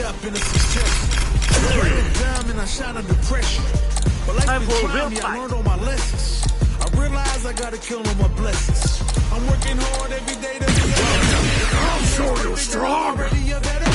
up in a succession. Break it down and I shine under pressure. But like Time the for a crime, real yeah, I fight. learned all my lessons. I realize I gotta kill all my blessings. I'm working hard every day to be I'm sure you're strong. already a veteran.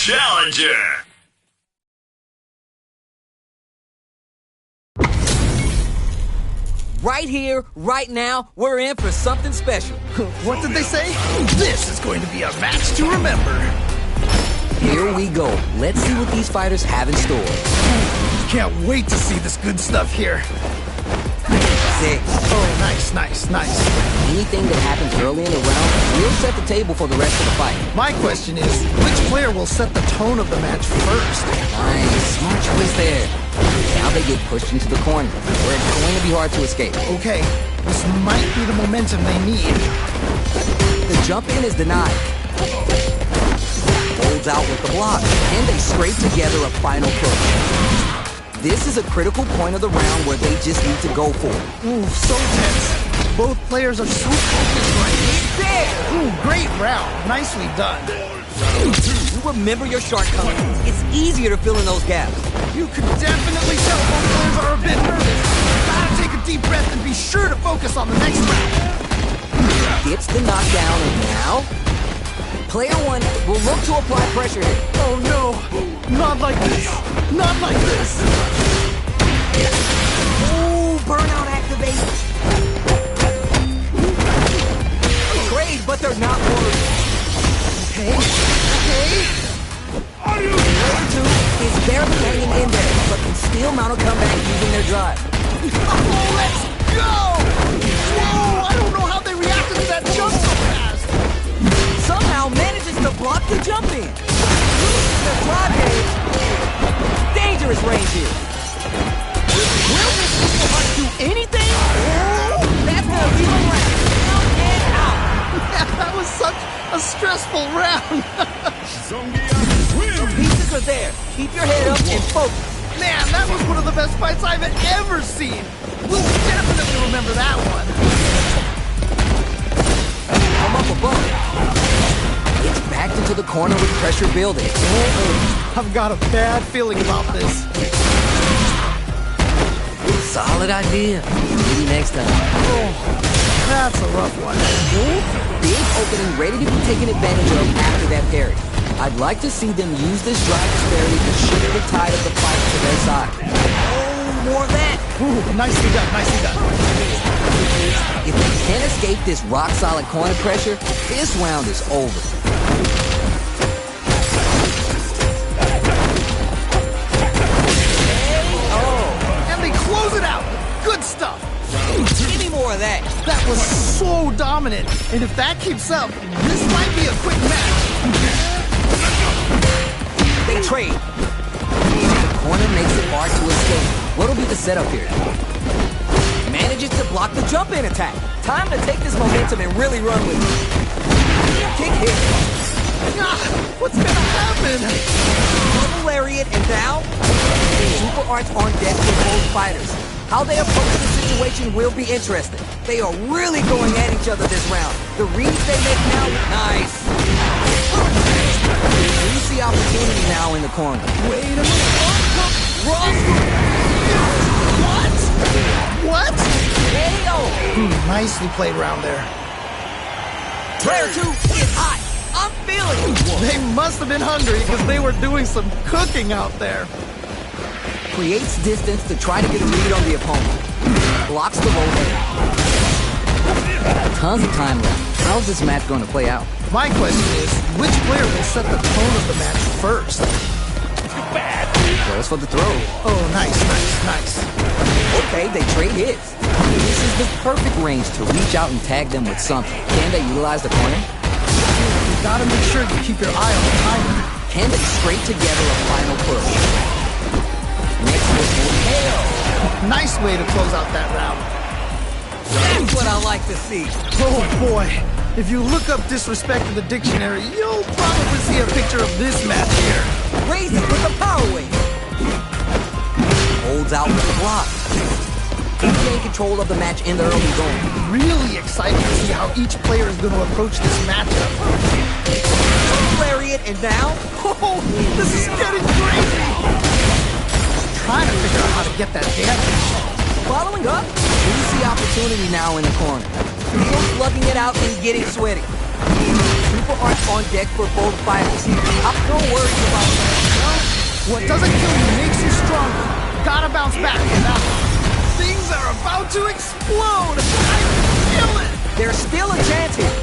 Challenger! Right here, right now, we're in for something special. What did they say? This is going to be a match to remember. Here we go. Let's see what these fighters have in store. Can't wait to see this good stuff here. 6. Oh, nice. Anything that happens early in the round will set the table for the rest of the fight. My question is, which player will set the tone of the match first? Nice. Smart choice there. Now they get pushed into the corner, where it's going to be hard to escape. Okay, this might be the momentum they need. The jump in is denied. Holds out with the block, and they scrape together a final push. This is a critical point of the round where they just need to go for it. Ooh, so tense. Both players are so focused right here. There! Ooh, great round. Nicely done. You remember your shortcomings. It's easier to fill in those gaps. You can definitely tell both players are a bit nervous. Gotta take a deep breath and be sure to focus on the next round. Gets the knockdown, and now player one will look to apply pressure here. Oh no! Not like this! Not like this! Ooh, burnout activated. A trade, but they're not worried. Okay, okay. Player two is barely hanging in there, but can still mount a comeback using their drive. Oh, let's go! Whoa, I don't know how they reacted to that jump so fast! Somehow manages to block the jump in. Loses the drive edge. Dangerous range here. Will this Super Heart do anything? That's gonna leave him round. Down and out. Yeah, that was such a stressful round. The pieces are there. Keep your head up and focus. Man, that was one of the best fights I've ever seen. We'll definitely remember that one. Come up above. It's backed into the corner with pressure building. I've got a bad feeling about this. Solid idea. Maybe next time. Oh, that's a rough one. Big opening ready to be taken advantage of after that parry. I'd like to see them use this drive disparity to shift the tide of the fight to their side. Oh, more of that. Ooh, nicely done, nicely done. If they can't escape this rock-solid corner pressure, this round is over. And they close it out. Good stuff. Give me more of that. That was so dominant. And if that keeps up, this might be a quick match. They trade. The corner makes it hard to escape. What'll be the setup here? Manages to block the jump-in attack. Time to take this momentum and really run with it. Kick hit. What's gonna happen? Double lariat and down. Super arts on deck for both fighters. How they approach the situation will be interesting. They are really going at each other this round. The reads they make now, nice. You see opportunity now in the corner. Wait a minute. What? KO. Nicely played round there. Player two is hot. I'm feeling it. They must have been hungry because they were doing some cooking out there. Creates distance to try to get a read on the opponent. Blocks the roll head. Tons of time left. How's this match going to play out? My question is, which player will set the tone of the match first? Goes for the throw. Oh, nice. Okay, they trade hits. This is the perfect range to reach out and tag them with something. Can they utilize the corner? You gotta make sure you keep your eye on the timer. Can they scrape together a final push? Next hit will KO. Nice way to close out that round. That's what I like to see. Oh boy, if you look up disrespect in the dictionary, you'll probably see a picture of this match here. Raise it with the power wave. Holds out with the block. He gained control of the match in the early going. Really excited to see how each player is going to approach this matchup. Lariat and down. Oh, this is getting crazy. Trying to figure out how to get that damage. Following up, we see opportunity now in the corner. Still slugging it out and getting sweaty. Super arts on deck for both fighters. I'm no worries about that. What doesn't kill you makes you stronger. Gotta bounce back from that one. Things are about to explode. I feel it. There's still a chance here.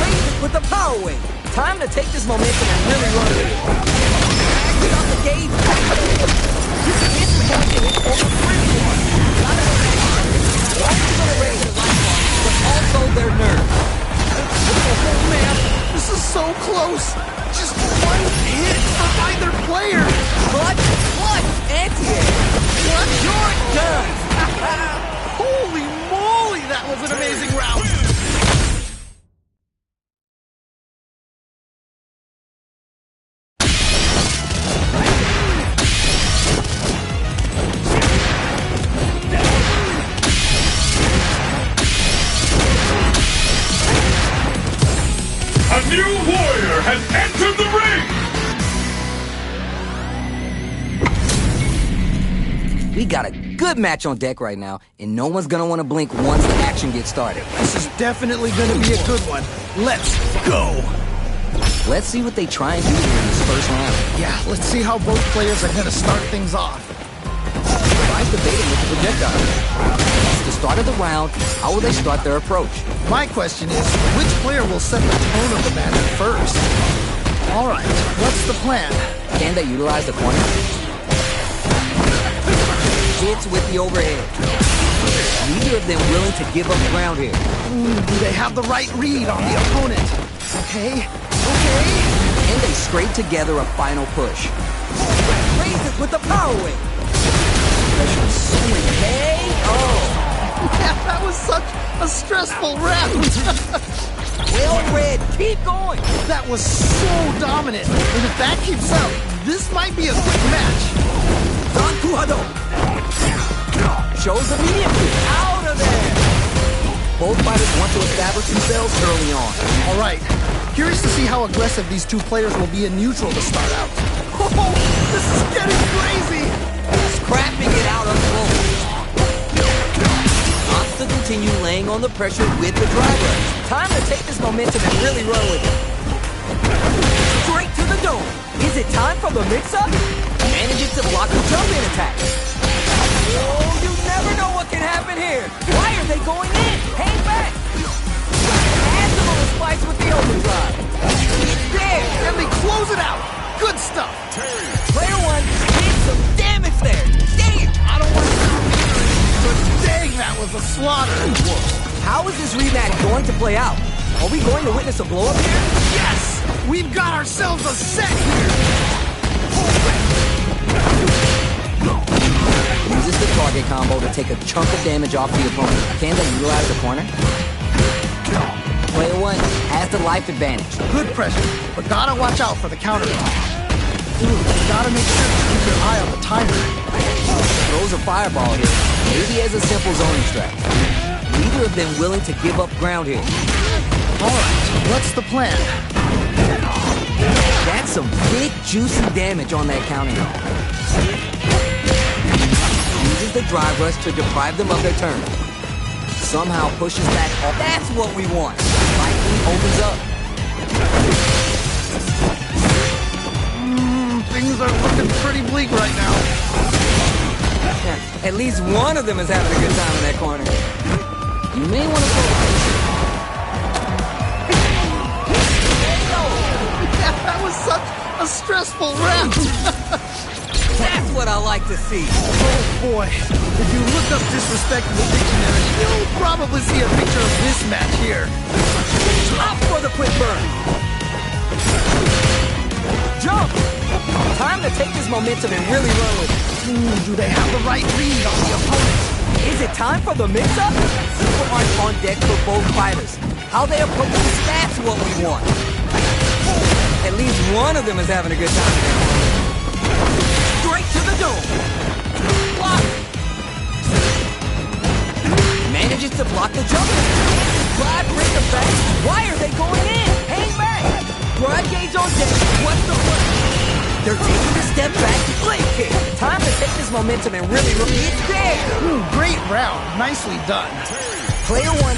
Raise it with the power wave. Time to take this momentum and really run with it. Get off the gauge. It's pointed over 3-1. Always gonna raise their life bar, but also their nerve. Oh man, this is so close. Just one hit from either player. Clutch, anti-air. What? You're done. Holy moly, that was an amazing round. We got a good match on deck right now, and no one's gonna want to blink once the action gets started. This is definitely gonna be a good one. Let's go! Let's see what they try and do here in this first round. Yeah, let's see how both players are gonna start things off. Tries to bait him with the projectile. It's the start of the round. How will they start their approach? My question is, which player will set the tone of the match first? All right, what's the plan? Can they utilize the corner? Hits with the overhead. Neither of them willing to give up ground here. Do they have the right read on the opponent? Okay. And they scrape together a final push. Raises with the power wave. Pressure so intense. Oh. Yeah, that was such a stressful round. Well read. Keep going. That was so dominant. And if that keeps up, this might be a quick match. Don shows the medium kick. Out of there. Both fighters want to establish themselves early on. All right. Curious to see how aggressive these two players will be in neutral to start out. Oh, this is getting crazy. Scrapping it out on close. Wants to continue laying on the pressure with the driver. Time to take this momentum and really run with it. Straight to the dome. Is it time for the mix-up? Manages to block the jump-in attack. Oh, you never know what can happen here. Why are they going in? Hang back. Adds a little spice with the overdrive. There. And they close it out. Good stuff. Player one did some damage there. Damn. I don't want to but dang, that was a slaughter. How is this rematch going to play out? Are we going to witness a blow-up here? Yes! We've got ourselves a set here. Uses the target combo to take a chunk of damage off the opponent. Can they utilize the corner? Player one has the life advantage. Good pressure, but gotta watch out for the counter. Gotta make sure to keep your eye on the timer. Throws a fireball here, maybe as a simple zoning strat. Neither of them willing to give up ground here. Alright, what's the plan? That's some big, juicy damage on that counter. Uses the drive rush to deprive them of their turn. Somehow pushes back. That's what we want. Lightning opens up. Things are looking pretty bleak right now. At least one of them is having a good time in that corner. You may want to go. That was such a stressful round. That's what I like to see. Oh boy. If you look up disrespect in the dictionary, you'll probably see a picture of this match here. Up for the quick burn. Jump. Time to take this momentum and really run with it. Do they have the right read on the opponent? Is it time for the mix-up? Super art on deck for both fighters. How they approach this, that's what we want. At least one of them is having a good time. Straight to the dome. Block. Manages to block the jump. Drive brings them back. Why are they going in? Hang back. Drive gauge on deck. What's the play? They're taking a step back. Blade kick. Time to take this momentum and really it's there. Great round. Nicely done. Player one.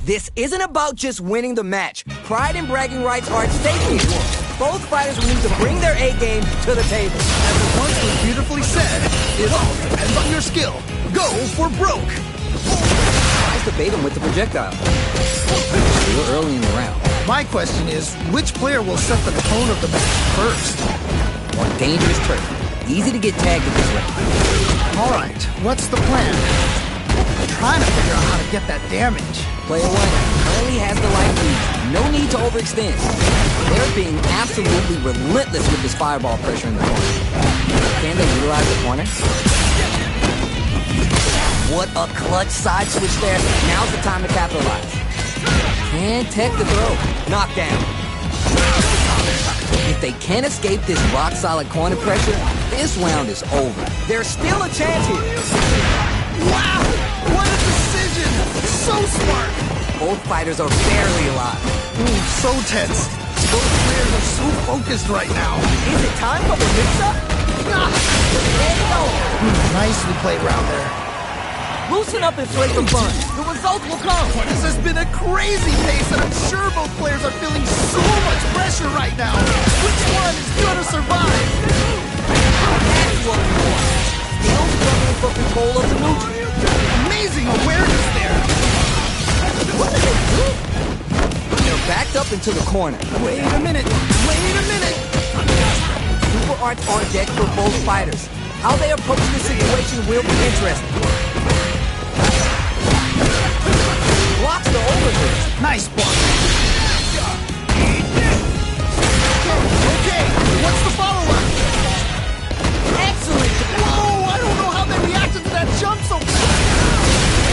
This isn't about just winning the match. Pride and bragging rights are at stake here. Both fighters will need to bring their A-game to the table. As it once was beautifully said, it all depends on your skill. Go for broke. tries to bait him with the projectile. Still early in the round. My question is, which player will set the tone of the match first? On dangerous turf. Easy to get tagged at this round. All right, what's the plan? I'm trying to figure out how to get that damage. Player 1 currently has the light lead. No need to overextend. They're being absolutely relentless with this fireball pressure in the corner. Can they utilize the corner? What a clutch side switch there. Now's the time to capitalize. Can tech the throw. Knockdown. If they can't escape this rock-solid corner pressure, this round is over. There's still a chance here. Wow! What a decision! So smart! Both fighters are barely alive. Ooh, so tense. Both players are so focused right now. Is it time for the mix-up? Ah! There you go. Nicely played round there. Loosen up and play for fun. The results will come. This has been a crazy pace, and I'm sure both players are feeling so much pressure right now. Which one is gonna survive? That's what we want. Still struggling for control of the neutral. Amazing awareness there. What did they do? They're backed up into the corner. Wait a minute. Wait a minute. Super arts on deck for both fighters. How they approach this situation will be interesting. Blocks the overhead. Nice block. Okay, what's the follow-up? Excellent. Whoa, I don't know how they reacted to that jump so fast.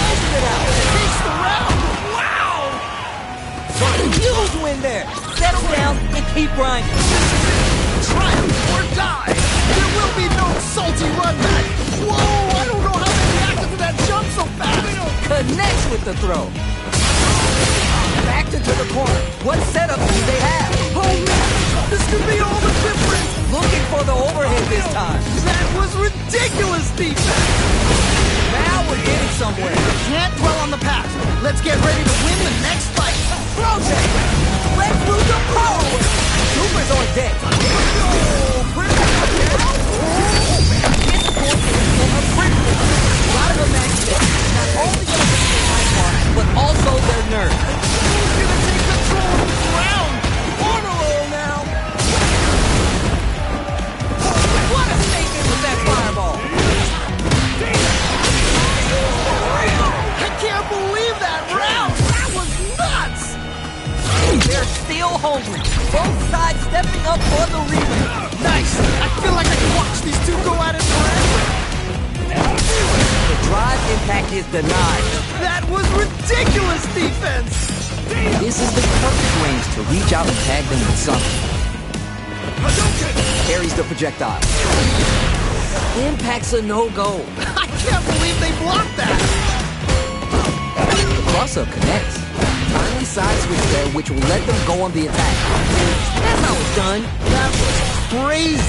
Open it out. Takes the round. Wow! Huge win there. Settle down and keep grinding. Triumph or die. There will be no salty run back. Whoa, I don't know how they reacted to that jump so fast. Connects with the throw. Backed into the corner. What setup do they have? Oh man, this could be all the difference. Looking for the overhead this time. That was ridiculous defense. Now we're getting somewhere. Can't dwell on the past. Let's get ready to win the next fight. Project! Let's move the power! Super's on deck. Oh, pretty good now. This point is a pretty good. A lot of them actually not only going to be my part, but also their nerve. Who's gonna take control of this round? On a roll now. What a statement with that fireball. I can't believe that round. That was nuts. They're still hungry. Both sides stepping up for the rematch. Nice. I feel like I can watch these two go at it forever. The drive impact is denied. That was ridiculous defense. This is the perfect range to reach out and tag them with something. Carries the projectile. Impact's a no-go. I can't believe they blocked that. The cross-up connects. Finally side switch there, which will let them go on the attack. That's how it's done. That was crazy.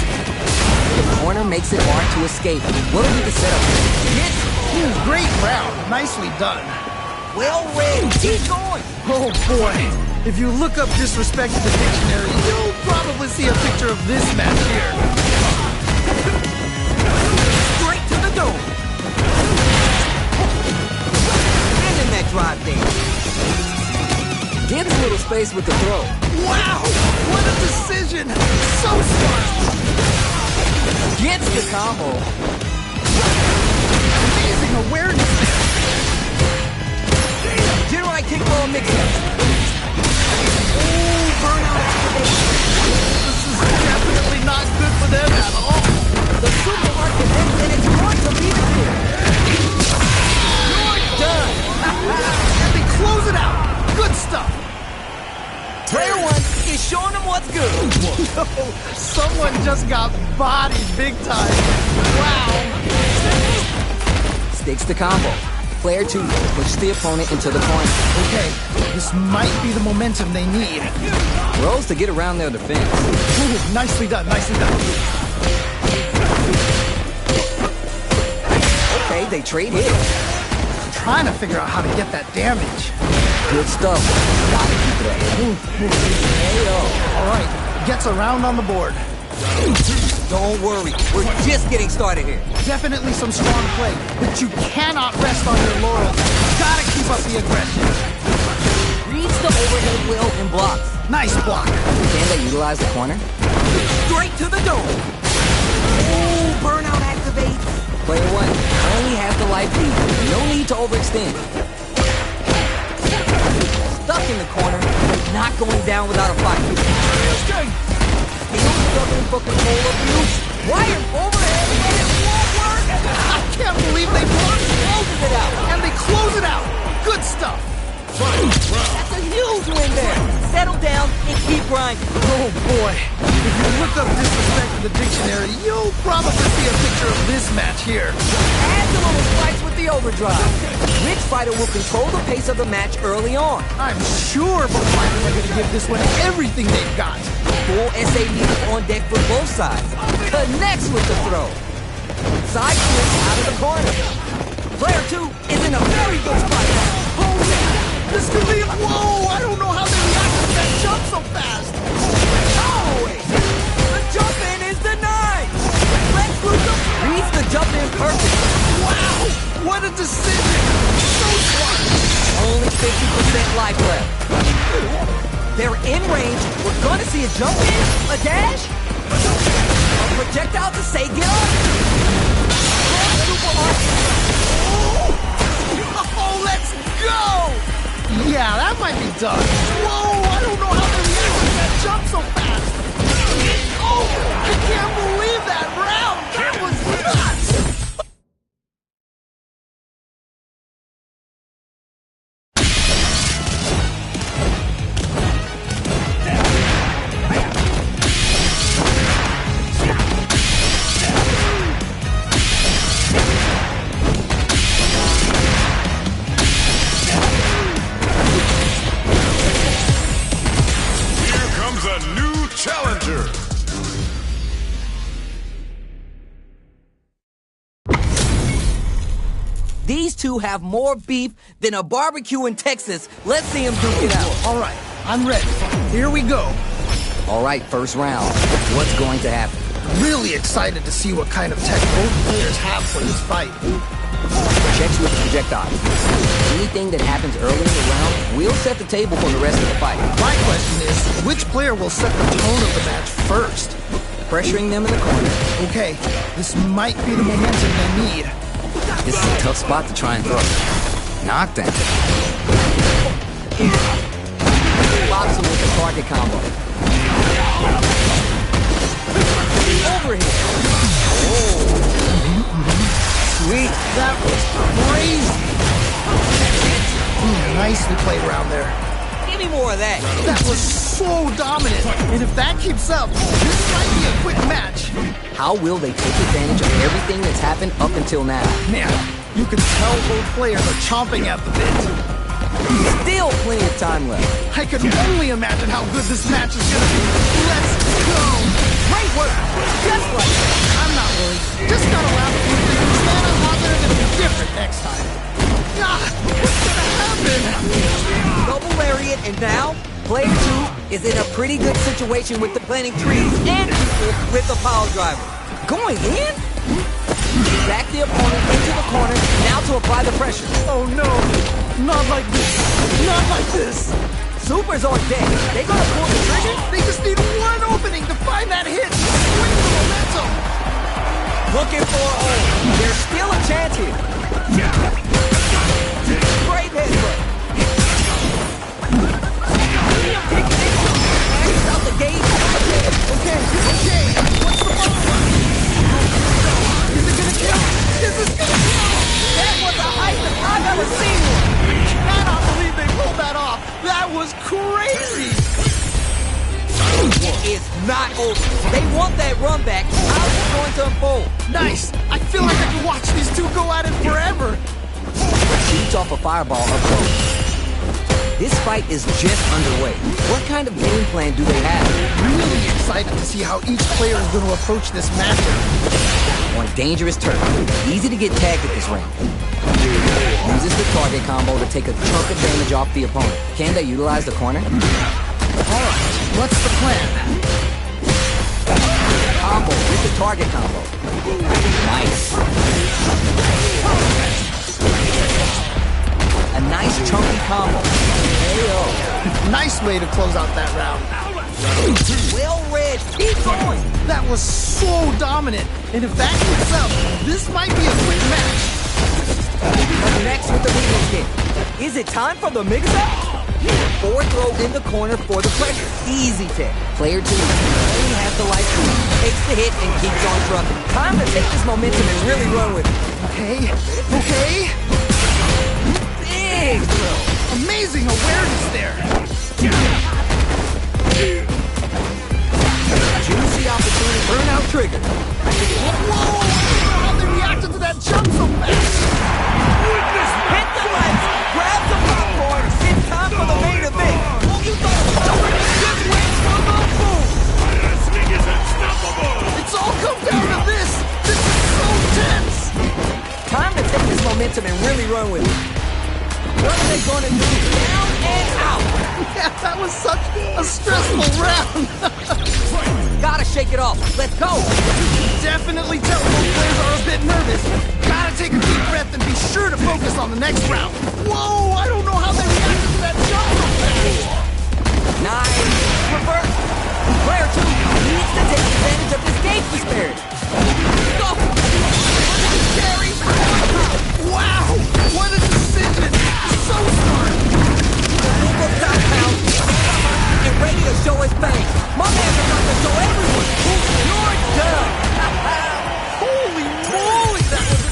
The corner makes it hard to escape. What'll be the setup? Hit. Great round. Nicely done. Well read. Keep going. Oh boy. If you look up disrespect in the dictionary, you'll probably see a picture of this match here. Straight to the dome. And in that drive there. Gives a little space with the throw. Wow! What a decision! So smart! Gets the combo. Amazing awareness there. General kick for a mix-up. Ooh, burnout activation. This is definitely not good for them at all. The super art connects and it's going to be the kill. You're done. And they close it out. Good stuff. Player 1 is showing them what's good. No, someone just got bodied big time. Wow. Sticks the combo. Player 2 pushes the opponent into the corner. Okay, this might be the momentum they need. Throws to get around their defense. Ooh, nicely done, nicely done. Okay, they trade hits. Trying to figure out how to get that damage. Good stuff. Gotta keep it up. All right, gets a round on the board. Don't worry, we're just getting started here. Definitely some strong play, but you cannot rest on your laurels. Gotta keep up the aggression. Reads the overhead wheel and blocks. Nice block. Can they utilize the corner? Straight to the dome. Oh, burnout activates. Player 1 only has the life lead. No need to overextend. Stuck in the corner, not going down without a fight. He's struggling for control of you. Wired overhead and it won't work. I can't believe they blocked. Closes it out. And they close it out. Good stuff. That's a huge win there. Settle down and keep grinding. Oh boy. If you look up disrespect in the dictionary, you'll probably see a picture of this match here. Add the little spikes with the overdrive. Which fighter will control the pace of the match early on? I'm sure both fighters are going to give this one everything they've got. Full SA needed on deck for both sides. Connects with the throw. Side switch out of the corner. Player 2 is in a very good spot now. Oh yeah! This could be... Whoa! I don't know how they reacted to that jump so fast! Oh! The jump in is denied! Lex Luthor reads the jump in perfect. Wow! What a decision! So smart! Only 50% life left. They're in range. We're gonna see a jump in, a dash, a projectile to say get up. Oh, let's go! Yeah, that might be done. Whoa, I don't know how they reacted to that jump so fast. Oh, I can't believe that round. That was nuts. Challenger! These two have more beef than a barbecue in Texas. Let's see them duke it out. All right, I'm ready. Here we go. All right, first round. What's going to happen? Really excited to see what kind of tech both players have for this fight. Checks with the projectile. Anything that happens early in the round will set the table for the rest of the fight. My question is, which player will set the tone of the match first? Pressuring them in the corner. Okay, this might be the momentum they need. This is a tough spot to try and throw. Knockdown. Locks him with the target combo. Overhead. Oh. Sweet. That was crazy. Nicely played around there. Give me more of that. That was so dominant. And if that keeps up, this might be a quick match. How will they take advantage of everything that's happened up until now? Man, you can tell both players are chomping at the bit. Still plenty of time left. I could only imagine how good this match is gonna be. Let's go! Great work! Just like that. I'm not worried. Just gotta laugh at these things. Man, I'm positive it'll be different next time. God, what's gonna happen? Double lariat, and now player 2 is in a pretty good situation with the planting trees and people with the pile driver. Going in? Back the opponent into the corner, now to apply the pressure. Oh no, not like this. Not like this. Supers on deck. They gonna pull the trigger? They just need one opening to find that hit. Swing the momentum. Looking for a hole. There's still a chance here. Great headbutt. Out the gate. Okay. What's the follow-up? Is it gonna kill? Is this gonna kill? That was the highest I've ever seen one. I cannot believe they pulled that off. That was crazy. It is not over. They want that run back. How is it going to unfold? Nice. I feel like I can watch these two go at it forever. Shoots off a fireball up close. This fight is just underway. What kind of game plan do they have? Really excited to see how each player is going to approach this matchup. On dangerous turf. Easy to get tagged at this range. Uses the target combo to take a chunk of damage off the opponent. Can they utilize the corner? Alright, what's the plan? Combo with the target combo. Nice. A nice best way to close out that round. Well read. Keep going. That was so dominant. And if that keeps up, this might be a quick match. Up next with the medium kick. Is it time for the mix-up? Forward throw in the corner for the pressure. Easy tech. Player 2 only has the life lead. Takes the hit and keeps on trucking. Time to take this momentum and really run with it. Okay, okay. Big throw. Amazing awareness there. Juicy opportunity. Burnout trigger. Whoa! I don't know how they reacted to that jump so fast. Hit the lights. Grab the popcorn. It's time for the main event. Oh, you thought it was over. Just wait for the boom. This thing is unstoppable. It's all come down to this. This is so tense. Time to take this momentum and really run with it. What are they going to do? Down and out. Yeah, that was such a stressful round. Gotta shake it off. Let's go. Definitely tell both players are a bit nervous. Gotta take a deep breath and be sure to focus on the next round. Whoa, I don't know how they reacted to that jump so fast. Nice. Reverse. Player 2 needs to take advantage of this gauge disparity. Go. Carry. Wow, what a decision. So smart. Eagle top pound. And ready to show his face. My man's about to show everyone who you're done. Holy moly, that was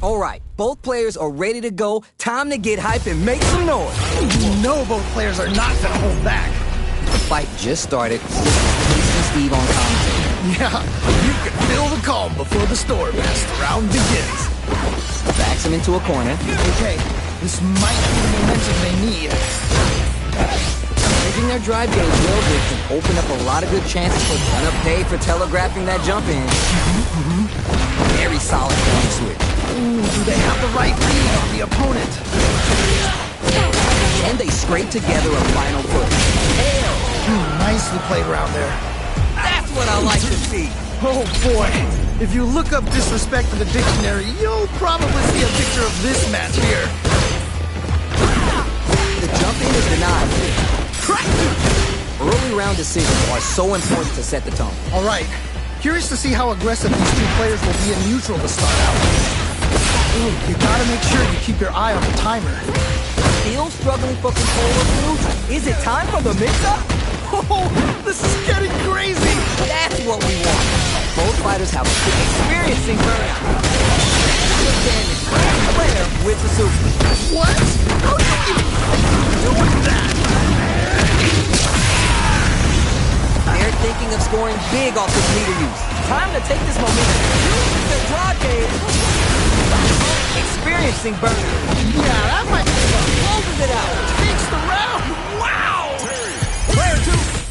All right, both players are ready to go. Time to get hype and make some noise. You know both players are not gonna hold back. The fight just started. Steve on commentary. Yeah, you can feel the calm before the storm as the round begins. Backs him into a corner. Okay, this might be the momentum they need. Using their drive game well, they can open up a lot of good chances for run-up pay for telegraphing that jump in. Very solid point switch. Ooh, do they have the right read on the opponent? And they scrape together a final push. Hell, Nicely played around there. that's what I like to see. Oh boy, if you look up disrespect in the dictionary, you'll probably see a picture of this match here. The jump in is denied. Early round decisions are so important to set the tone. All right, curious to see how aggressive these two players will be in neutral to start out. Ooh, you gotta make sure you keep your eye on the timer. Still struggling for control of the neutral. Is it time for the mix-up? Oh, this is getting crazy! That's what we want. Both fighters have experiencing burnout. Good damage. Player with the super. What? How do you even doing that? They're thinking of scoring big off this meter use. Time to take this momentum. Use the draw game. Experiencing burnout. Yeah, that might be fun. Closes it out. Takes the round. Wow! Player 2.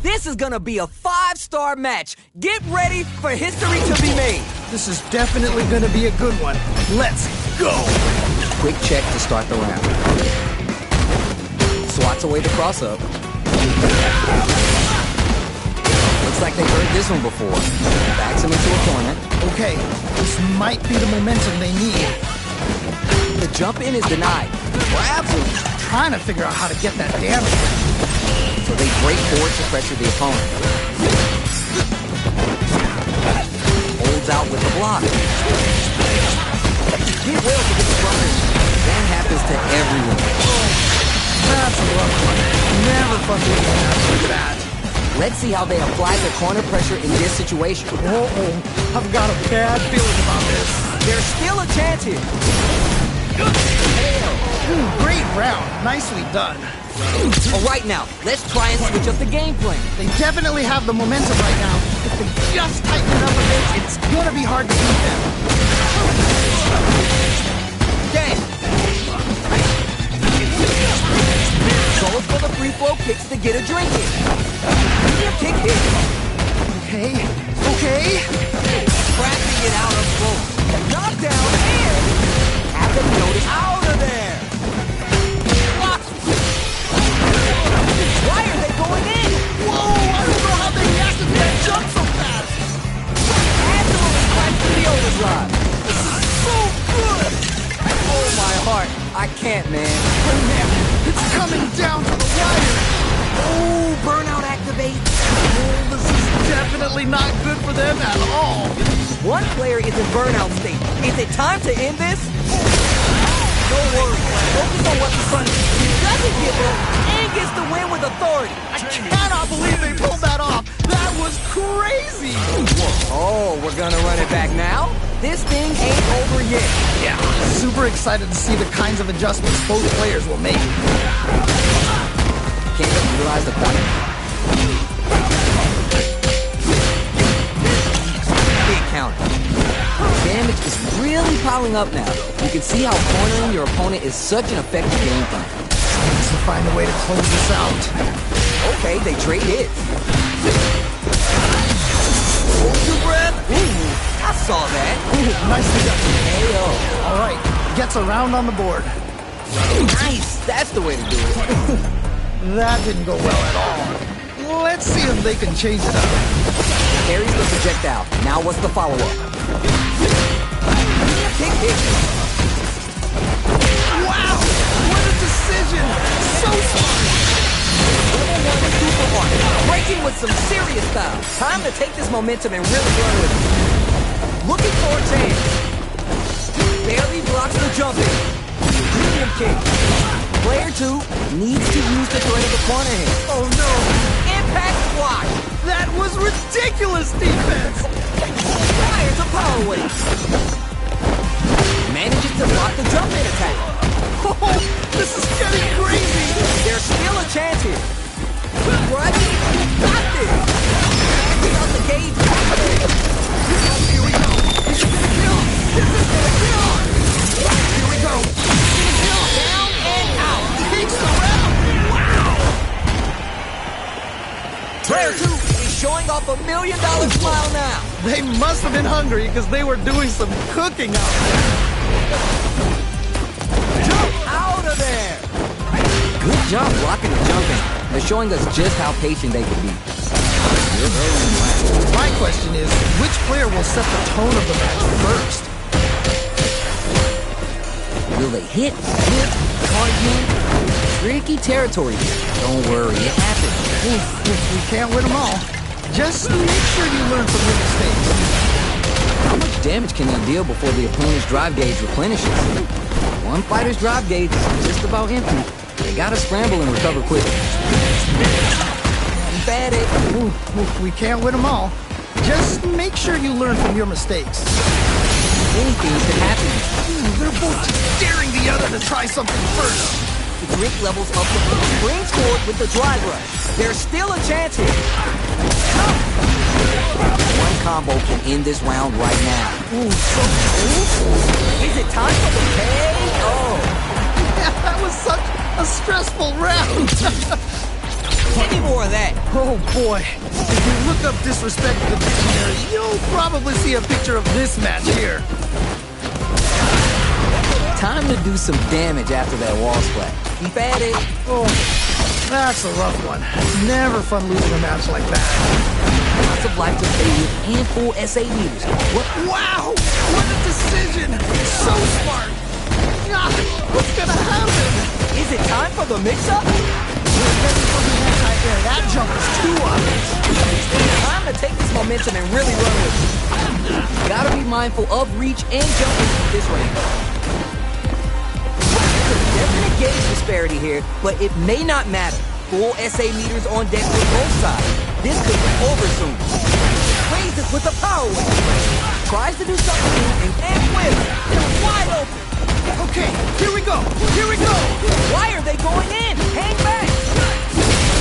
This is gonna be a 5-star match. Get ready for history to be made. This is definitely gonna be a good one. Let's go! Quick check to start the round. Swats away the cross-up. Looks like they've heard this one before. Backs him into a corner. Okay, this might be the momentum they need. The jump in is denied. Grabs him. Trying to figure out how to get that damage. So they break forward to pressure the opponent. Holds out with the block. He will to get the runners. That happens to everyone. That's a rough one. Never fun being like that. Let's see how they apply the corner pressure in this situation. Uh-oh. I've got a bad feeling about this. There's still a chance here. Great round. Nicely done. All right, now, let's try and switch up the game plan. They definitely have the momentum right now. If they just tighten it up a bit, it's gonna be hard to beat them. Damn. Goes for the free flow kicks to get a drink in. Kick hit. Okay. Cracking it out of flow. Knockdown and have them notice out of there. Blocks. Why are they going in? Whoa, I don't know how they reacted to that jump so fast. Absolutely crashed through the overdrive. This is so good. Oh, my heart. I can't, man. It's coming down to the wire. Oh, burnout activate. Oh, this is definitely not good for them at all. One player is in burnout state. Is it time to end this? Don't worry. Focus on what's in front of you. He doesn't give up and gets the win with authority. I cannot believe they pulled that off. That was crazy. Oh, we're gonna run it back now? This thing ain't over yet. Yeah, super excited to see the kinds of adjustments both players will make. Can't utilize the corner. Big counter. Damage is really piling up now. You can see how cornering your opponent is such an effective game plan. Let's find a way to close this out. Okay, they trade hits. Hold your breath. Ooh, I saw that. Ooh, nicely done. Hey-o. All right, gets a round on the board. Nice, that's the way to do it. That didn't go well at all. Let's see if they can change it up. Carries the projectile. Now what's the follow-up? Kick hit. Wow, what a decision. So smart. Level 1 is super hard. Breaking with some serious style. Time to take this momentum and really run with it. Looking for a chance. Barely blocks the jump in. Medium kick. Player 2 needs to use the threat of the corner hit. Oh no. Impact block. That was ridiculous defense. Fires a power wave. Manages to block the jump in attack. Oh, this is getting crazy. There's still a chance here. What? Got this. Backing out the gauge. Here we go. This is gonna kill. This is gonna kill. Here we go. Down and out. Takes the round. Wow. Player 2 is showing off $1 million smile now. They must have been hungry because they were doing some cooking out there. Jump out of there. Good job blocking the jumping. They're showing us just how patient they can be. My question is, which player will set the tone of the match first? Will they hit, flip, target? Tricky territory. Don't worry, it happens. We can't win them all. Just make sure you learn from your mistakes. How much damage can they deal before the opponent's drive gauge replenishes? One fighter's drive gauge is just about empty. They gotta scramble and recover quickly. Emphatic. We can't win them all. Just make sure you learn from your mistakes. Anything could happen. They're both just daring the other to try something first. The drink levels up the springs forward with the drive rush. There's still a chance here. One combo can end this round right now. Is it time for the KO? Yeah, that was such a stressful round. Give me more of that. Oh boy, if you look up disrespect in the dictionary, you'll probably see a picture of this match here. Time to do some damage after that wall splat. Keep at it. Oh, that's a rough one. It's never fun losing a match like that. Lots of life to play with and full SA meters. What? Wow, what a decision! So smart. God, what's gonna happen? Is it time for the mix-up? That jump is too obvious. Time to take this momentum and really run with it. Gotta be mindful of reach and jumping at this range. There's a definite gauge disparity here, but it may not matter. Full SA meters on deck with both sides. This could be over soon. Plays it with a power wave. Tries to do something new and whip. It's wide open. Okay, here we go. Here we go. Why are they going in? Hang back.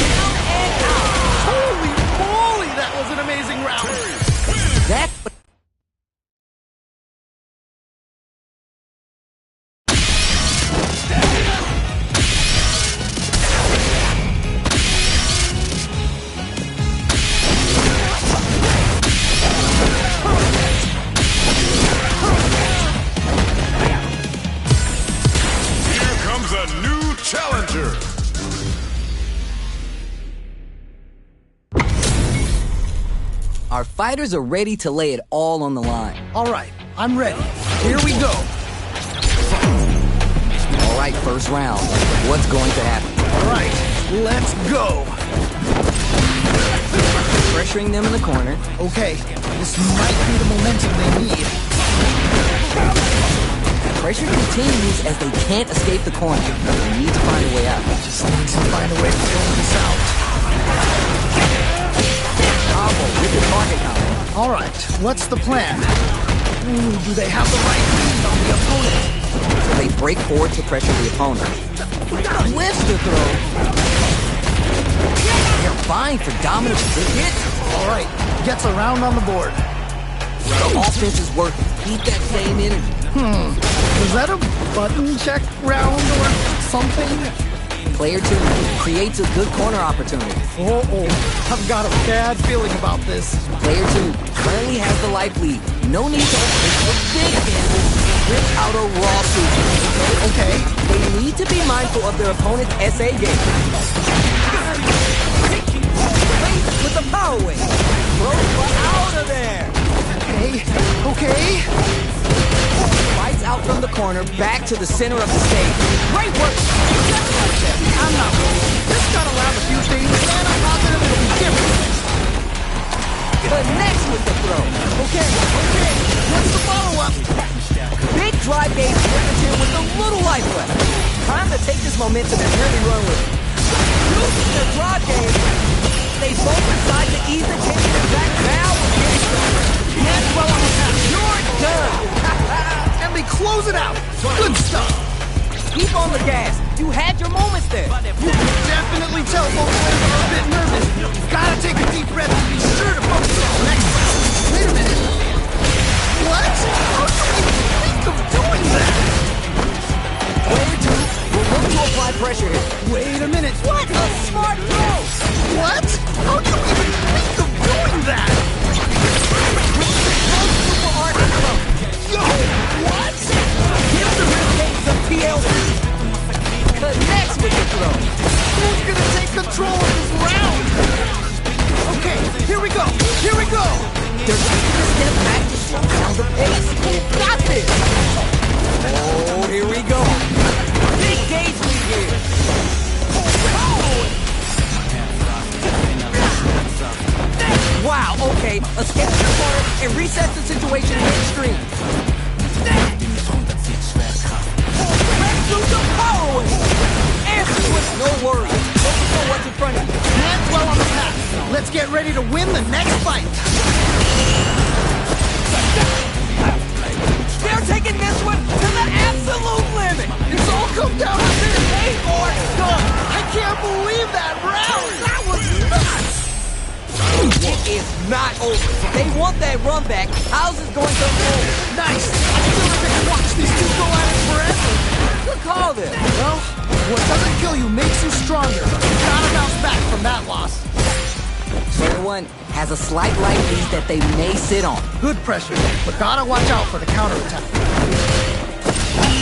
Down and out. Holy moly, that was an amazing round. That's what... Here comes a new challenger. Our fighters are ready to lay it all on the line. All right, I'm ready. Here we go. All right, first round. What's going to happen? All right, let's go. Pressuring them in the corner. Okay, this might be the momentum they need. Pressure continues as they can't escape the corner. They need to find a way out. Just need to find a way to throw this out. Combo with the target combo. All right, what's the plan? Ooh, do they have the right read on the opponent? So they break forward to pressure the opponent. Lifts the throw. They're vying for dominance. Good hit. All right, gets around on the board. The offense is working. Keep that same energy. Was that a button check round or something? Player 2 creates a good corner opportunity. Uh-oh, I've got a bad feeling about this. Player 2 currently has the life lead. No need to open a big gamble and rip out a raw suit. Okay. They need to be mindful of their opponent's SA game. Plays with the power wave. Throws out of there. Okay. Fights out from the corner, back to the center of the stage. Great work. I'm not worried. This got around a few things, and I'm positive it'll be different. Connects with the throw. Okay. What's the follow-up? Big drive gauge difference here with a little life left. Time to take this momentum and really run with it. Using their drive gauge, they both decide to ease the tension and back now we're getting started. Yes, well, I'm a pass. You're done. And they close it out. Good stuff. Keep on the gas. You had your moments there. You can definitely tell both players are a bit nervous. Gotta take a deep breath and be sure to focus on the next round. Wait a minute. What? How do you even think of doing that? Player 2 will look to apply pressure here. Wait a minute. What a smart throw. What? How do you even think of doing that? Super art and throw. Yo, what? Gives the rib cage some TLC. Connects with the throw. Who's gonna take control of this round? Okay, here we go. Here we go. They're taking a step back to slow down the pace. They've got this. Oh, here we go. Big gauge lead here. Wow, okay. Escapes the corner and resets the situation midstream. Let's do the power wave. Answer with no worries. Focus on what's in front of you. Hands well on the path. Let's get ready to win the next fight. They're taking this one to the absolute limit. It's all come down to this. They are done. I can't believe that round. That was nuts. It is not over. They want that run back. How's this going to roll? Nice. I feel like I can watch these two go at it forever. Good call there. Well, What doesn't kill you makes you stronger. You gotta bounce back from that loss. Player 1 has a slight light lead that they may sit on. Good pressure, but gotta watch out for the counterattack.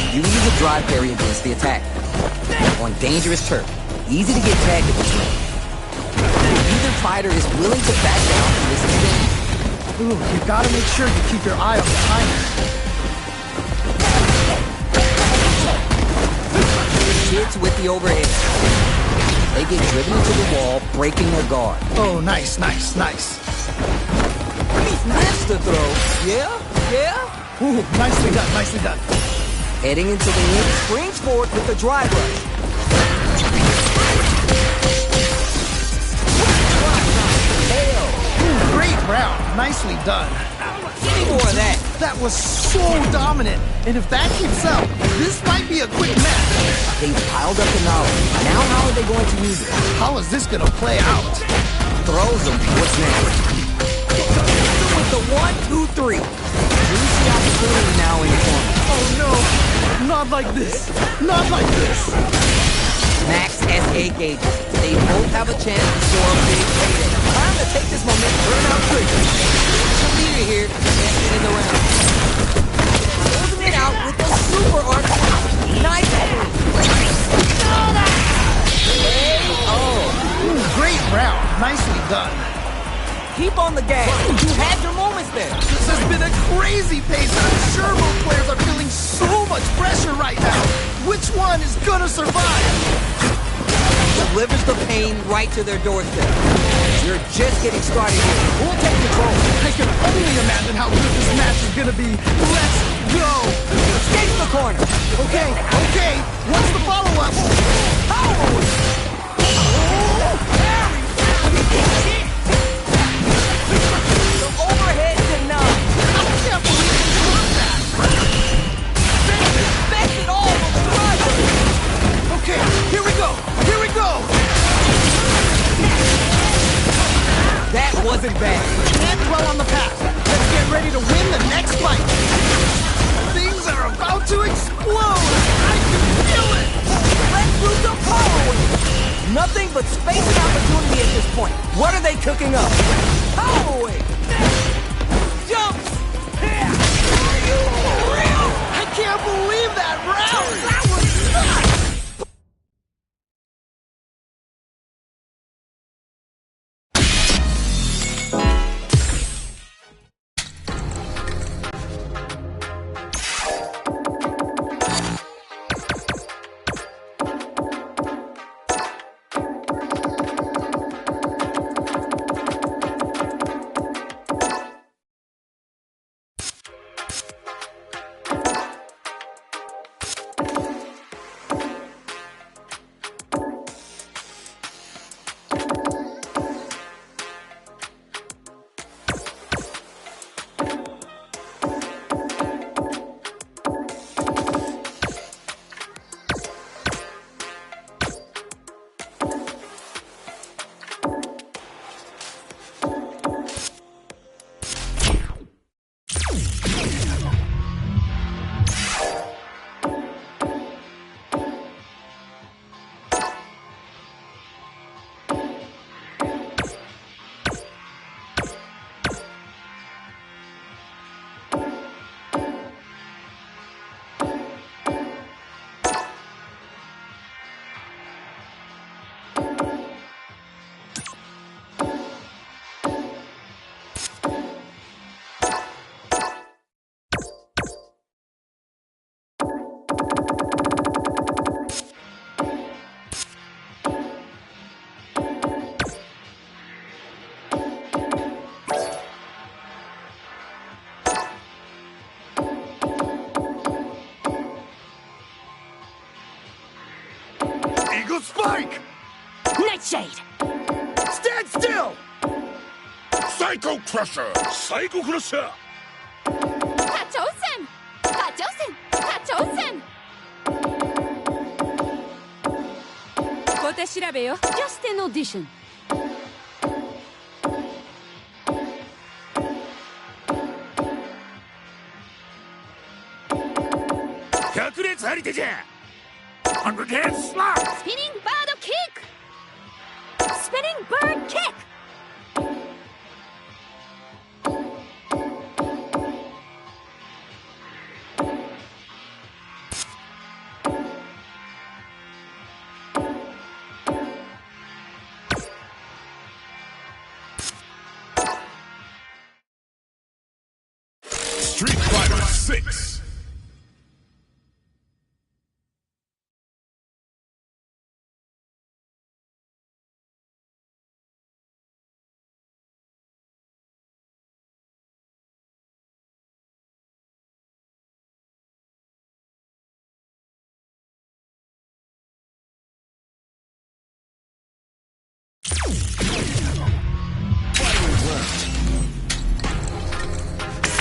You use a drive parry against the attack. On dangerous turf, easy to get tagged at this range. Either fighter is willing to back down from this exchange. Ooh, you gotta make sure you keep your eye on the timer. Kids with the overhead. They get driven into the wall, breaking their guard. Oh, nice, nice, nice. That's the throw. Yeah? Ooh, nicely done, nicely done. Heading into the ring, springs forward with the drive rush. Ooh, great round, nicely done. Give me more of that. That was so dominant, and if that keeps up, this might be a quick match. They've piled up the knowledge. Now how are they going to use it? How is this gonna play out? Throws them. What's next? With the 1, 2, 3. Use the opportunity now in your corner. Oh no, not like this, not like this. Max SA gauges. They both have a chance to score a big payday. Time to take this momentum, turn out quickly. The leader here can't get in the round. Closing it out with the super arc. Nice move. Ooh, great round, nicely done. Keep on the gas. You had your moments there. This has been a crazy pace, and I'm sure both players are feeling so much pressure right now. Which one is gonna survive? Delivers the pain right to their doorstep. You're just getting started here. Who'll take control? I can only imagine how good this match is gonna be. Let's go! Escape the corner. Okay, okay, what's the follow-up? The overhead denied. I can't believe you did that! Expect it all from the driver. Okay, here we go! Here we go! That wasn't bad. Can't dwell on the past. Let's get ready to win the next fight. Things are about to explode! I can feel it! Let's do some power with it. Nothing but space and opportunity at this point. What are they cooking up? Power wave. Jumps. Are you for real? I can't believe that round! That was nuts! Eagle Spike! Nightshade! Stand still! Psycho Crusher! Psycho Crusher! 課長戦課長戦課長戦小手調べよ Just an audition 百列張り手じゃ Underhand slap! Spinning bird kick! Spinning bird kick! Street Fighter 6.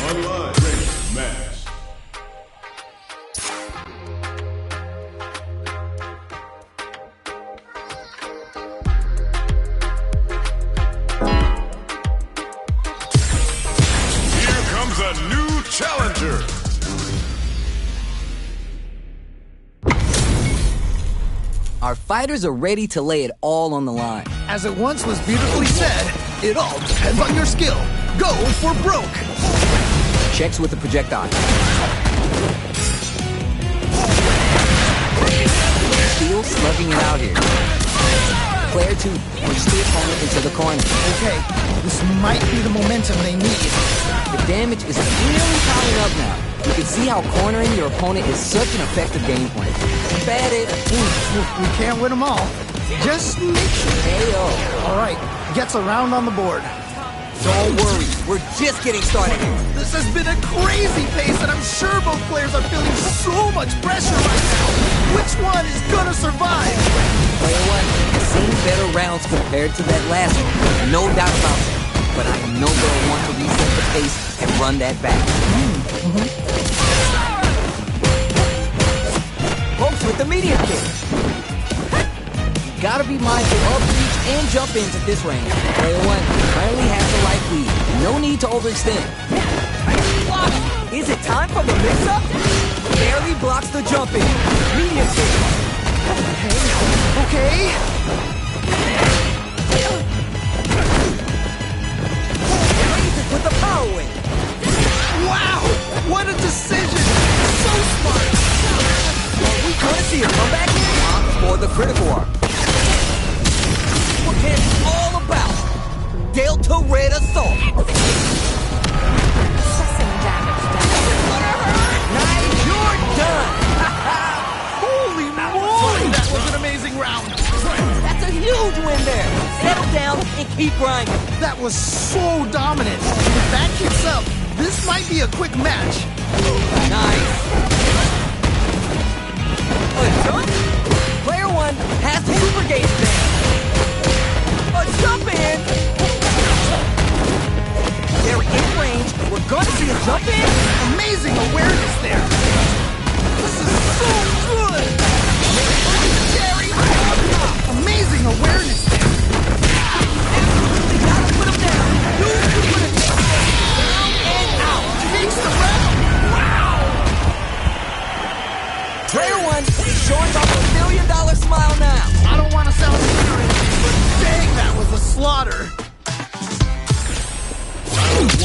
Online race match. Here comes a new challenger. Our fighters are ready to lay it all on the line. As it once was beautifully said, it all depends on your skill. Go for broke. Checks with the projectile. Steel slugging it out here. Player 2 pushes the opponent into the corner. Okay, this might be the momentum they need. The damage is really piling up now. You can see how cornering your opponent is such an effective game plan. Keep at it. We can't win them all. Just make sure. KO. All right, gets a round on the board. Don't worry, we're just getting started here. This has been a crazy pace, and I'm sure both players are feeling so much pressure right now. Which one is gonna survive? Player 1 has seen better rounds compared to that last one. No doubt about it. But I know they'll want to reset the pace and run that back. Folks with the medium kick. You gotta be mindful of reach and jump ins at this range. Player 1 currently has the life lead. No need to overextend. Is it time for the mix-up? Barely blocks the jump in. Medium kick. Okay. With the power wave. Wow, what a decision. So smart. Are we gonna see a comeback here? Or the critical arc? What it's all about? Delta Red Assault. Assessing damage. Nice, you're done. Holy moly, that was an amazing round. That's a huge win there. Settle down and keep grinding. That was so dominant. If that keeps up, this might be a quick match. Nice. A jump? Player 1 has the super gate thing. A jump in. They're in range. We're gonna see a jump in. Amazing awareness there. This is so good. Jerry. Amazing awareness there. They gotta put him down. Down and out. Takes the round. Wow. Player 1 showing off $1 million smile now. I don't want to sound ignorant, but dang, that was a slaughter.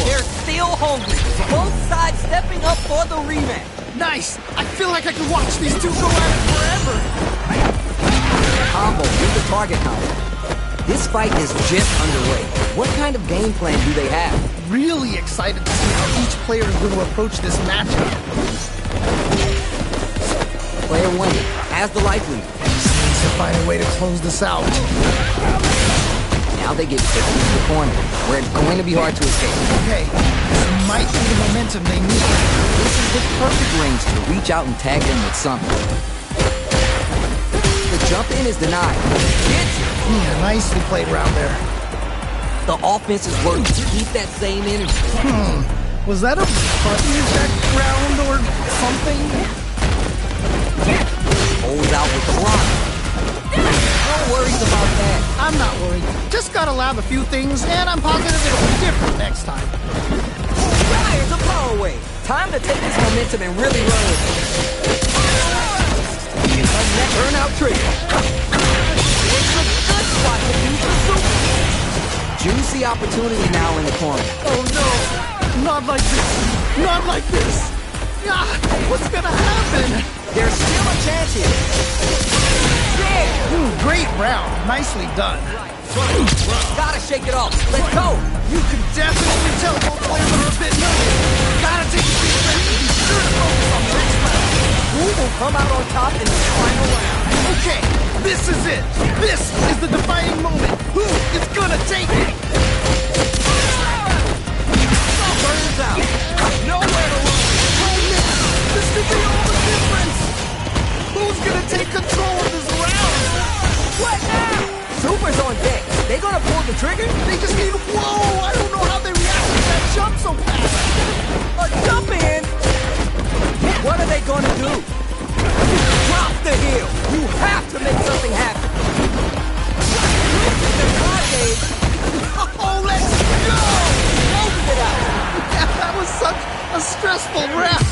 They're still hungry. Both sides stepping up for the rematch. Nice. I feel like I could watch these two go at it forever. Combo with the target counter. This fight is just underway. What kind of game plan do they have? Really excited to see how each player is going to approach this matchup. Player 1 has the life lead. Just needs to find a way to close this out. Now they get put into the corner, where it's going to be hard to escape. Okay, this might be the momentum they need. This is the perfect range to reach out and tag them with something. The jump in is denied. Gets it. Yeah, nicely played round there. The offense is working. Keep that same energy. Was that a button effect round or something? Holds out with the block. No worries about that. I'm not worried. Just gotta lab a few things, and I'm positive it'll be different next time. Fires a power wave. Time to take this momentum and really run with it. Burnout trigger. It's a good spot to use the super. Juicy opportunity now in the corner. Oh no! Not like this! Not like this! Ah, what's gonna happen? There's still a chance here. Yeah! Great round. Nicely done. Gotta shake it off. Let's go! You can definitely tell both players are a bit nervous. Gotta take a deep breath and be sure to focus on the next round. Who will come out on top in the final round? Okay, this is it. This is the defining moment. Who is gonna take it? Burns out. Nowhere to run. Oh man, this could be all the difference. Who's gonna take control of this round? What now? Super's on deck. They gonna pull the trigger? They just need. Whoa! I don't know how they reacted to that jump so fast. A jump in? What are they gonna do? Drop the heel. You have to make something happen. The card game. Oh, let's go! Closes it out. That was such a stressful round.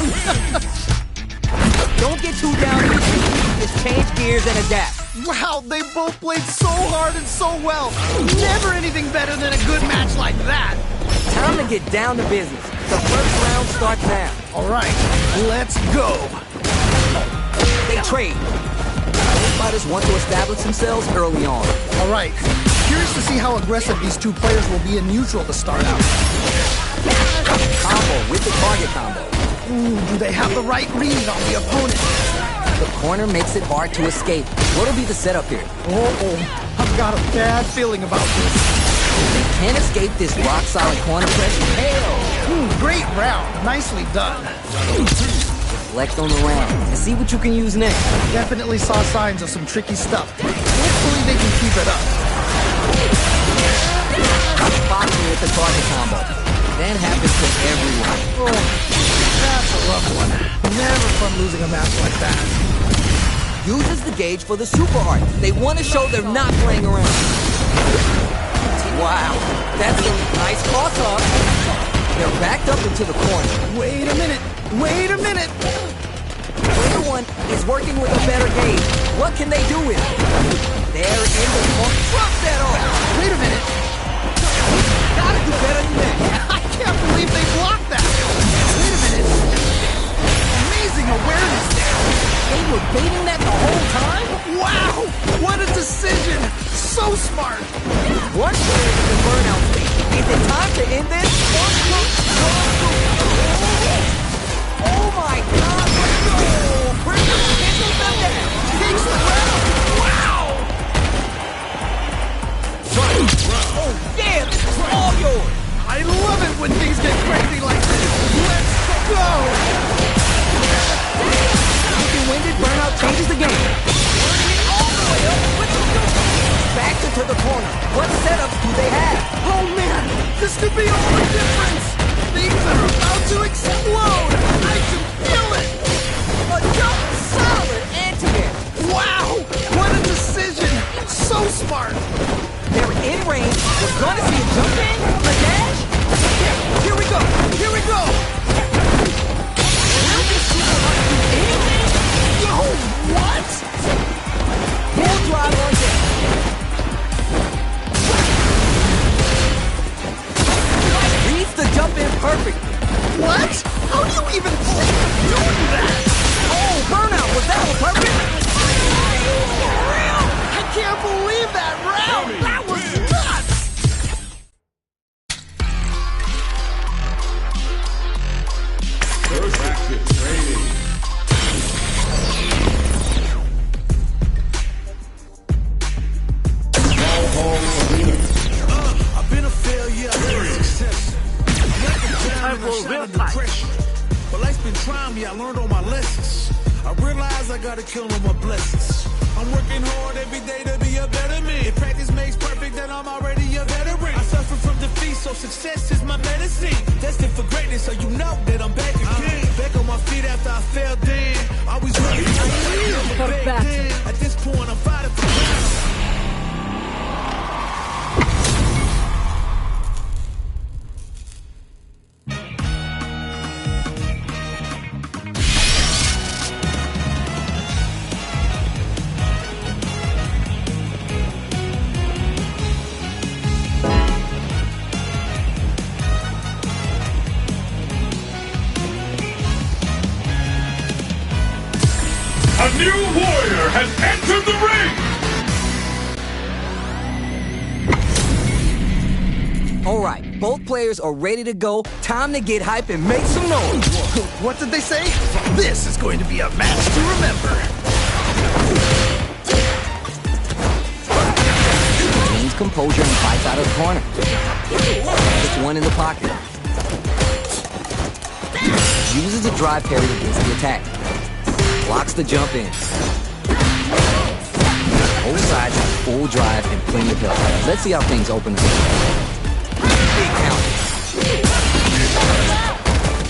Don't get too down on your feet. Just change gears and adapt. Wow, they both played so hard and so well. Never anything better than a good match like that. Time to get down to business. The first round starts now. All right, let's go. They trade. Both fighters want to establish themselves early on. All right, curious to see how aggressive these two players will be in neutral to start out. Combo with the target combo. Ooh, do they have the right read on the opponent? The corner makes it hard to escape. What'll be the setup here? Oh, I've got a bad feeling about this. They can't escape this rock-solid corner pressure. Hell! Great round. Nicely done. Reflect on the round and see what you can use next. Definitely saw signs of some tricky stuff. Hopefully they can keep it up. Boxing with the target combo. That happens to everyone. Oh, that's a rough one. Never fun losing a match like that. Uses the gauge for the super art. They want to show they're not playing around. Wow, that's a nice cross-up. They're backed up into the corner. Wait a minute. Wait a minute. Player one is working with a better gauge. What can they do with it? They're in the corner. Drop that off. Wait a minute. Gotta do better than that. I can't believe they blocked that. Wait a minute. Amazing awareness there. They were baiting that the whole time? Wow, what a decision. So smart. One player is in burnout state. Is it time to end this? Oh my God! No! Bridger cancels them down. Takes the round. Wow. Oh yeah! This is all yours. I love it when things get crazy like this. Let's go. Looking winded, burnout changes the game. Turning it all the way up. What's he doing? Back into the corner. What setups do they have? Oh man, this could be all the difference. Things are about to explode. I can feel it. A jump, solid anti-air. Wow, what a decision. So smart. They're in range. We're gonna see a jump in, a dash. Yeah, here we go. Here we go. Will this super art do anything? Yo, what? Full drive on deck. Reads the jump in perfectly. What? How do you even think of doing that? Oh, burnout. Was that on purpose? Real? I can't believe that round. That was nuts. First active training. I've been a failure, I've been a success. I shot under pressure. But life's been trying me, I learned all my lessons. I realize I gotta kill all my blessings. I'm working hard every day to be a better man. If practice makes perfect, then I'm already a veteran. I suffer from defeat, so success is my medicine. Destined for greatness, so you know that I'm back again. Back on my feet after I fell down. Always ready for battle. At this point, I'm fighting for battle. A new warrior has entered the ring! Alright, both players are ready to go. Time to get hype and make some noise. What did they say? This is going to be a match to remember. Maintains composure and fights out of the corner. Puts one in the pocket. Uses a drive parry against the attack. Blocks the jump in. Both sides have full drive and plenty of help. Let's see how things open up. Big count.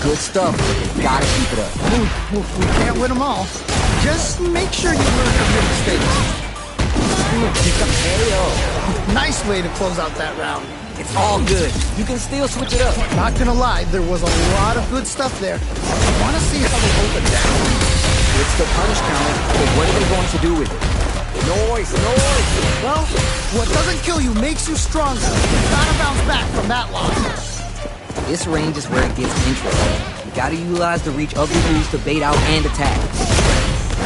Good stuff, but you gotta keep it up. We can't win them all. Just make sure you learn from your mistakes. Nice way to close out that round. It's all good. You can still switch it up. Not gonna lie, there was a lot of good stuff there. I want to see how they open down. It's the punish counter, but what are they going to do with it? Noise! Well, what doesn't kill you makes you stronger. You gotta bounce back from that loss. This range is where it gets interesting. You gotta utilize the reach of your moves to bait out and attack.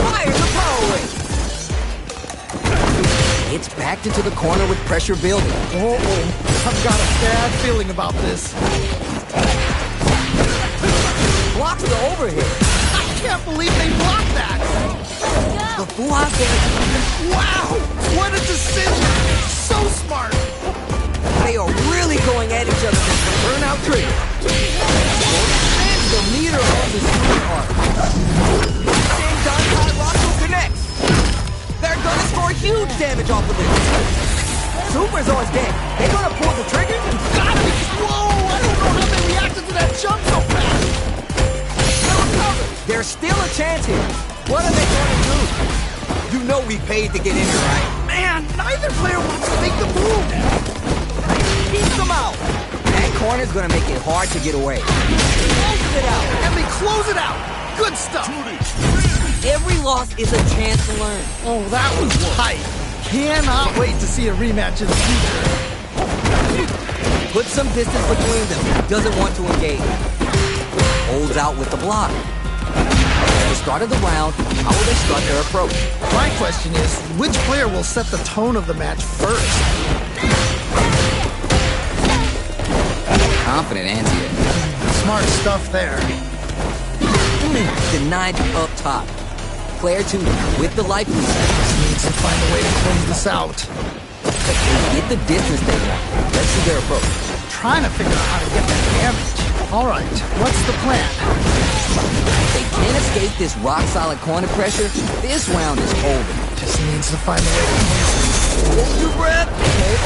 Fire the power wave! It's backed into the corner with pressure building. I've got a bad feeling about this. Blocks the overhead. I can't believe they blocked that! The full hop damage. Wow! What a decision! So smart! They are really going at each other with the burnout trigger. The meter on the super arc. Same Don.D. connects. They're gonna score huge damage off of this. Super's on deck. They're gonna pull the trigger? Got it! Whoa! I don't know how they reacted to that jump so fast! There's still a chance here. What are they going to do? You know we paid to get in here, right? Man, neither player wants to make the move. Keep them out. That corner's going to make it hard to get away. Close it out. And they close it out. Good stuff. Every loss is a chance to learn. Oh, that was tight. Cannot wait to see a rematch in the future. Put some distance between them. Doesn't want to engage. Holds out with the block. At the start of the round, how will they start their approach? My question is, which player will set the tone of the match first? Confident answer. Smart stuff there. Denied up top. Player 2 with the life lead. Just needs to find a way to close this out. Get the distance they want. Let's see their approach. Trying to figure out how to get that damage. All right, what's the plan? If they can't escape this rock-solid corner pressure, this round is over. Just needs to find a way to Hold your breath.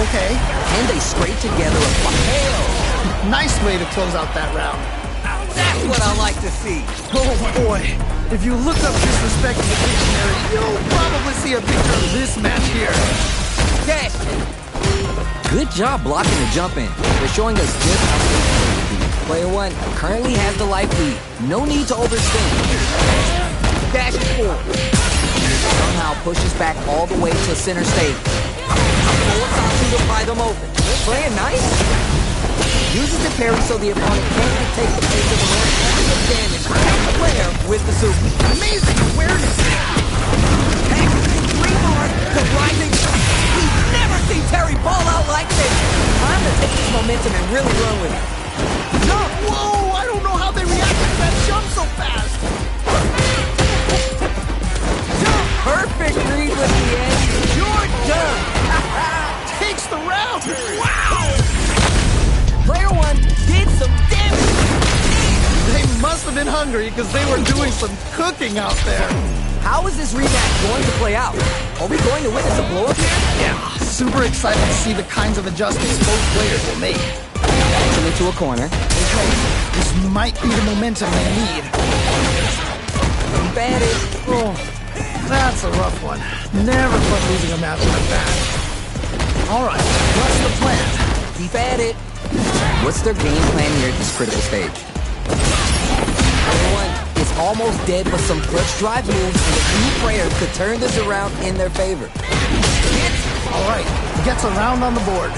Okay. And they scrape together a hell. Nice way to close out that round. That's what I like to see. Oh boy, if you look up disrespect in the dictionary, you'll probably see a picture of this match here. Dash. Good job blocking the jump in. They're showing us just how good Player 1 currently has the life lead. No need to overspend. Dashes forward. Somehow pushes back all the way to center stage. Force out to pry them open. Playing nice. Uses the parry so the opponent can't take the pace of the round and get damage. Player with the super. Amazing awareness. Three more. The rising. We've never seen Terry ball out like this. Time to take this momentum and really run with it. Jump! Whoa! I don't know how they reacted to that jump so fast! Jump! Perfect read with the edge. You're done! Takes the round! Wow! Player 1 did some damage! They must have been hungry because they were doing some cooking out there. How is this rematch going to play out? Are we going to witness a blow-up here? Yeah, super excited to see the kinds of adjustments both players will make. Action into a corner. Okay, this might be the momentum they need. Bad it. Oh, that's a rough one. Never fun losing a match like that. All right, what's the plan? Keep at it. What's their game plan here at this critical stage? Everyone is almost dead, but some clutch drive moves and a few prayers could turn this around in their favor. All right, gets a round on the board.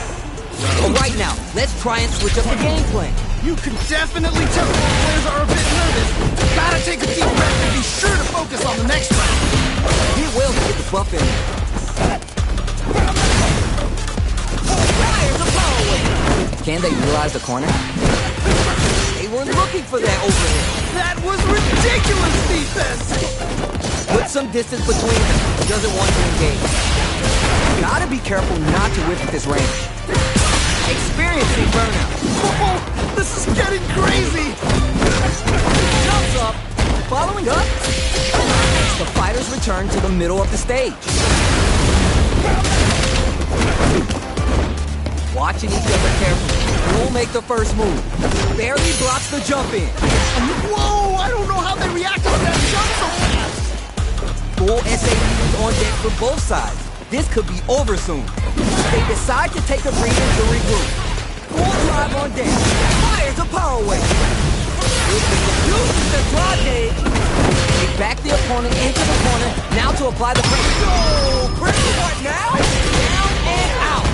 But right now, let's try and switch up the game plan. You can definitely tell the players are a bit nervous. Gotta take a deep breath and be sure to focus on the next round. buff in there. Fires a power wave. Can they realize the corner? They weren't looking for that overhead. That was ridiculous defense! Put some distance between them. He doesn't want to engage. Gotta be careful not to whip at this range. Experiencing burnout. Oh, this is getting crazy! Jumps up. Following up. The fighters return to the middle of the stage. Watching each other carefully. Who'll make the first move? Barely blocks the jump in. Whoa, I don't know how they reacted to that jump so fast! Full SAVs on deck for both sides. This could be over soon. They decide to take a breather to regroup. Full drive on deck. Fires a power wave. Uses the drive gauge. They back the opponent into the corner. Now to apply the pressure. Go! Pressure what now? Down and out.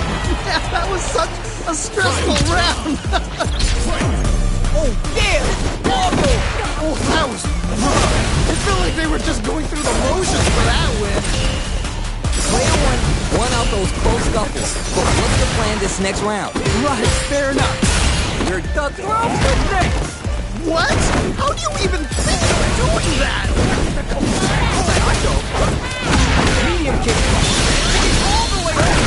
Yeah, that was such a stressful round. Oh, yeah, this is awful. Oh, that was rough. It felt like they were just going through the motions for that win. Player one won out those close scuffles. But what's the plan this next round? Right, fair enough. You're the throw for next. What? How do you even think of doing that? I know. Medium kick. All the way up.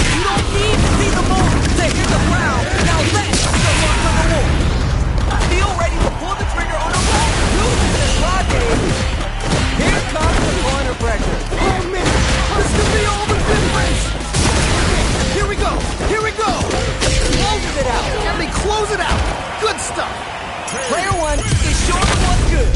You don't need to see the move to hit the ground. Now that's the mark of the wolf. Feel ready to pull the trigger on a ball. Using the drive gauge. Here comes the corner pressure. Oh man, this could be all the difference. Here we go. Here we go. Closes it out. And they close it out. Good stuff. Player one is sure to look good.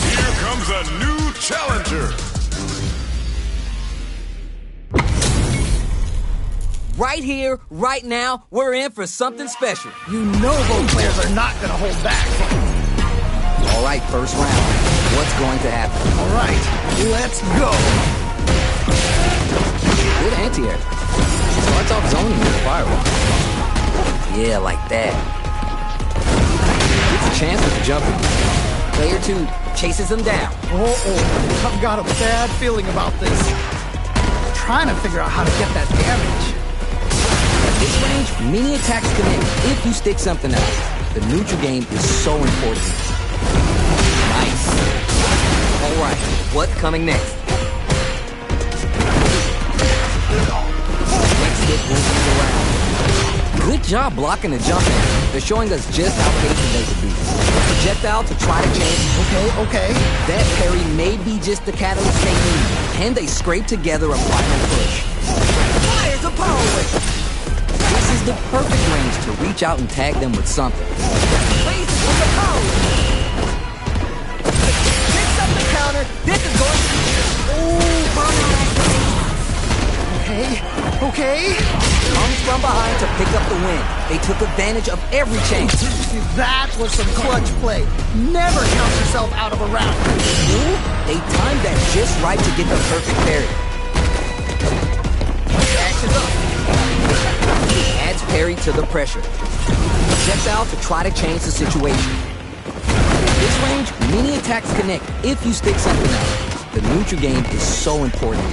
Here comes a new challenger. Right here, right now, we're in for something special. You know both players are not going to hold back. All right, first round. What's going to happen? All right, let's go. Good anti-air. Starts off zoning with firewall. Yeah, like that. Gets a chance with the jumping. Player two chases him down. Oh, I've got a bad feeling about this. Trying to figure out how to get that damage. At this range, mini attacks connect if you stick something out. The neutral game is so important. Nice. All right, what's coming next? Next hit will be around. Good job blocking the jump in. They're showing us just how patient they could be. Projectile to try to change. Okay. That parry may be just the catalyst they need. Can they scrape together a final push? Fires a power wave. This is the perfect range to reach out and tag them with something. Plays it with a power wave. Picks up the counter. This is going to be... Okay. Comes from behind to pick up the win. They took advantage of every chance. That was some clutch play. Never count yourself out of a round. They timed that just right to get the perfect parry. Dashes up. Adds parry to the pressure. Projectile to try to change the situation. At this range, mini attacks connect if you stick something out. The neutral game is so important.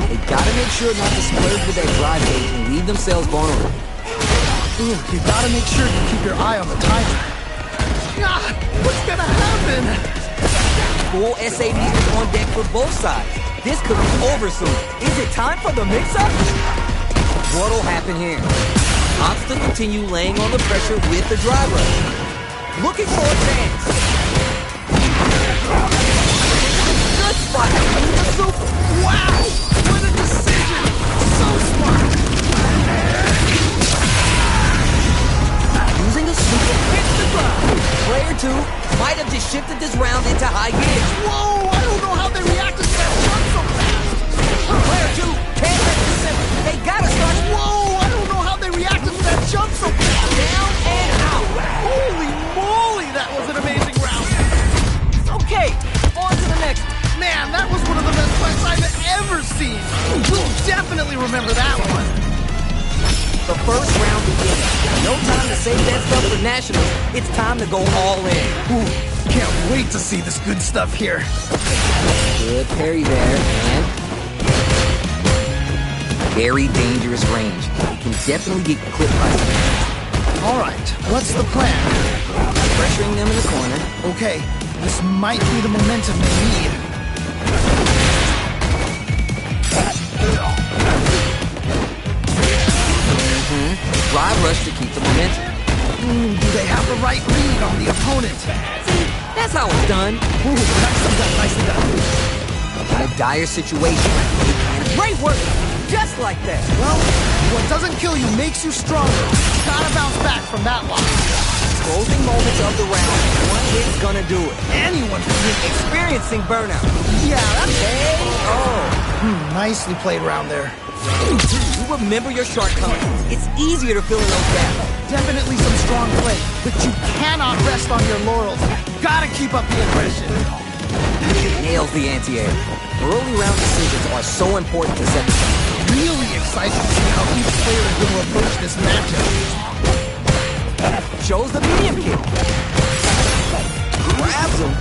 They gotta make sure not to splurge with that drive gauge and leave themselves vulnerable. Ooh, you gotta make sure you keep your eye on the timer. God, what's gonna happen? Full SAVs is on deck for both sides. This could be over soon. Is it time for the mix-up? What'll happen here? Opts to continue laying on the pressure with the drive rush. Looking for a chance. Good spot. Wow! What a decision! So smart! Using a sweep, hits the ground. Player two might have just shifted this round into high gear. Whoa! I don't know how they reacted to that jump so fast! Player two can't let this simple. They gotta start. Whoa! I don't know how they reacted to that jump so fast! Down and out. Holy moly! That was an amazing round! Okay, on to remember that one. The first round begins. No time to save that stuff for nationals. It's time to go all in. Ooh, can't wait to see this good stuff here. Good parry there, and very dangerous range. It can definitely get clipped by something. All right, what's the plan? Pressuring them in the corner. Okay, this might be the momentum they need. Drive rush to keep the momentum. Do they have the right read on the opponent? See, that's how it's done. Ooh, nicely done, nicely done. In a dire situation. Great work! Just like that. Well, what doesn't kill you makes you stronger. Gotta bounce back from that loss. Closing moments of the round. One hit's gonna do it. Anyone can win. Experiencing burnout. Yeah, that's K.O. nicely played around there. You remember your shortcomings. It's easier to fill in those gaps. Definitely some strong play, but you cannot rest on your laurels. Gotta keep up the aggression. Nails the anti-air. Early round decisions are so important to set the tone. Really excited to see how each player is going to approach this matchup. Shows the medium kick. Grabs him.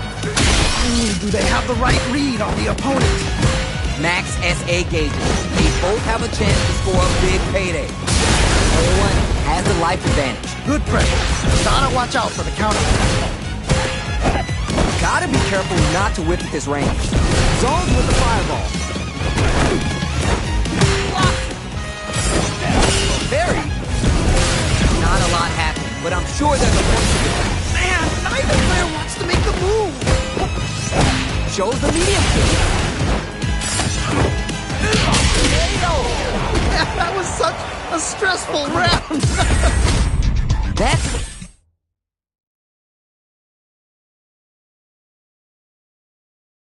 Do they have the right read on the opponent? Max SA gauges. They both have a chance to score a big payday. Player one has the life advantage. Good pressure. Gotta watch out for the counter. Gotta be careful not to whip at this range. Zones with the fireball. Very. Not a lot happening, but I'm sure there's a point to it. Man, neither player wants to make the move. Shows the medium kick. That was such a stressful round. That's